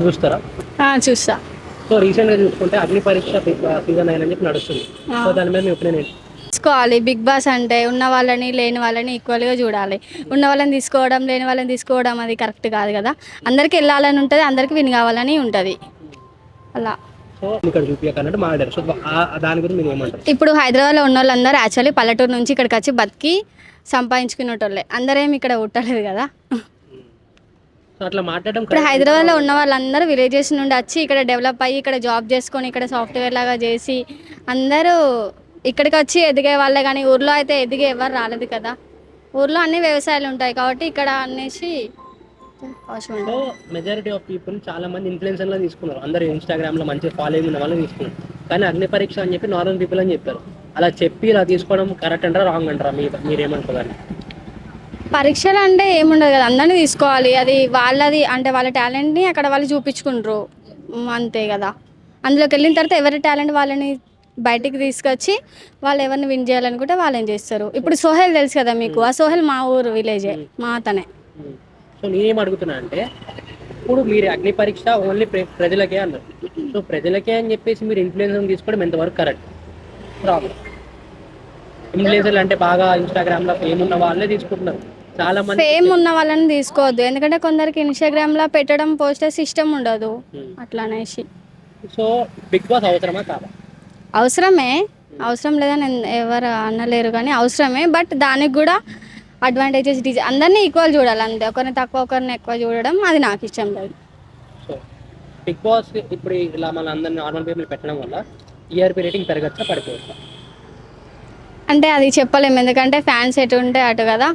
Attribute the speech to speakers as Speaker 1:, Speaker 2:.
Speaker 1: చూస్తారా?
Speaker 2: చూస్తా.
Speaker 1: సో రీసెంట్‌గా చూసుకుంటే అగ్ని పరీక్ష సీజన్ 9 అని చెప్పి నడుస్తుంది. సో దాని మీద మీ ఒపీనియన్ ఏంటి?
Speaker 2: తీసుకోవాలి. బిగ్ బాస్ అంటే ఉన్న వాళ్ళని లేని వాళ్ళని ఈక్వల్గా చూడాలి. ఉన్న వాళ్ళని తీసుకోవడం లేని వాళ్ళని తీసుకోవడం అది కరెక్ట్ కాదు కదా. అందరికి వెళ్ళాలని ఉంటుంది, అందరికి విన్ కావాలని ఉంటుంది అలా.
Speaker 1: సో ఇక్కడ చూపించకన్నట్టు మాట్లాడారు. సో దాని గురించి మీరు ఏమంటారు?
Speaker 2: ఇప్పుడు హైదరాబాద్లో ఉన్న వాళ్ళందరూ యాక్చువల్లీ పల్లెటూరు నుంచి ఇక్కడికి వచ్చి బతికి సంపాదించుకునేటోళ్ళే, అందరేమి ఇక్కడ పుట్టలేదు కదా.
Speaker 1: సో అట్లా మాట్లాడడం
Speaker 2: ఇప్పుడు హైదరాబాద్లో ఉన్న వాళ్ళందరూ విలేజెస్ నుండి వచ్చి ఇక్కడ డెవలప్ అయ్యి ఇక్కడ జాబ్ చేసుకొని ఇక్కడ సాఫ్ట్వేర్ లాగా చేసి అందరూ ఇక్కడికి వచ్చి ఎదిగే వాళ్ళే, కానీ ఊర్లో అయితే ఎదిగే ఎవరు రాలేదు కదా. ఊర్లో అన్ని వ్యవసాయాలు ఉంటాయి కాబట్టి ఇక్కడ అనేసి అవసరం
Speaker 1: సో మెజారిటీ ఆఫ్ పీపుల్ చాలా మంది ఇన్ఫ్లుయెన్సర్లో తీసుకున్నారు. అందరూ ఇన్స్టాగ్రామ్లో మంచి ఫాలోయింగ్ ఉన్న వాళ్ళు తీసుకున్నారు. కానీ అగ్ని పరీక్ష అని చెప్పి నార్మల్ పీపుల్ అని చెప్పారు. అలా చెప్పి ఇలా తీసుకోవడం కరెక్ట్ అంటారా రాంగ్ అంటారా? మీరేమంటారు?
Speaker 2: పరీక్షలు అంటే ఏముండదు కదా, అందరినీ తీసుకోవాలి. అది వాళ్ళది అంటే వాళ్ళ టాలెంట్ని అక్కడ వాళ్ళు చూపించుకుంటారు అంతే కదా. అందులోకి వెళ్ళిన తర్వాత ఎవరి టాలెంట్ వాళ్ళని బయటికి తీసుకొచ్చి వాళ్ళు ఎవరిని విన్ చేయాలనుకుంటే వాళ్ళని చేస్తారు. ఇప్పుడు సోహెల్ తెలుసు కదా మీకు, ఆ సోహెల్ మా ఊరు విలేజే, మా అతనే.
Speaker 1: సో నేనేం అడుగుతున్నా అంటే, ఇప్పుడు మీరు అగ్ని పరీక్ష ఓన్లీ ప్రజలకే అన్నారు. సో ప్రజలకే అని చెప్పేసి మీరు ఇన్ఫ్లుయెన్సర్ తీసుకోవడం ఎంతవరకు కరెక్ట్? రాంగ్. ఇన్ఫ్లుయెన్సర్లు అంటే బాగా ఇన్స్టాగ్రామ్లో ఫేమ్ ఉన్న వాళ్ళే తీసుకుంటున్నారు. చాలా మంది
Speaker 2: ఫేమ్ ఉన్న వాళ్ళని తీసుకోవద్దు, ఎందుకంటే కొందరికి ఇన్స్టాగ్రామ్లో పెట్టడం పోస్టర్స్ ఇష్టం ఉండదు అట్లా అనేసి.
Speaker 1: సో బిగ్ బాస్ అవసరమా కాదా?
Speaker 2: అవసరమే, అవసరం లేదని ఎవరు అనలేరు కానీ అవసరమే. బట్ దానికి కూడా అడ్వాంటేజెస్ అందరినీ ఈక్వల్ చూడాలి అంతే. ఒకరిని తక్కువ ఒకరిని ఎక్కువ చూడడం అది నాకు ఇష్టం లేదు.
Speaker 1: సో బిగ్ బాస్ ఇప్పుడు ఇలా మన అందరిని నార్మల్ పీపుల్ పెట్టడం వల్ల టీఆర్పీ రేటింగ్ పెరగచ్చా పడిపోవచ్చా?
Speaker 2: అంటే అది చెప్పలేము, ఎందుకంటే ఫ్యాన్స్ ఎటు ఉంటే అటు కదా.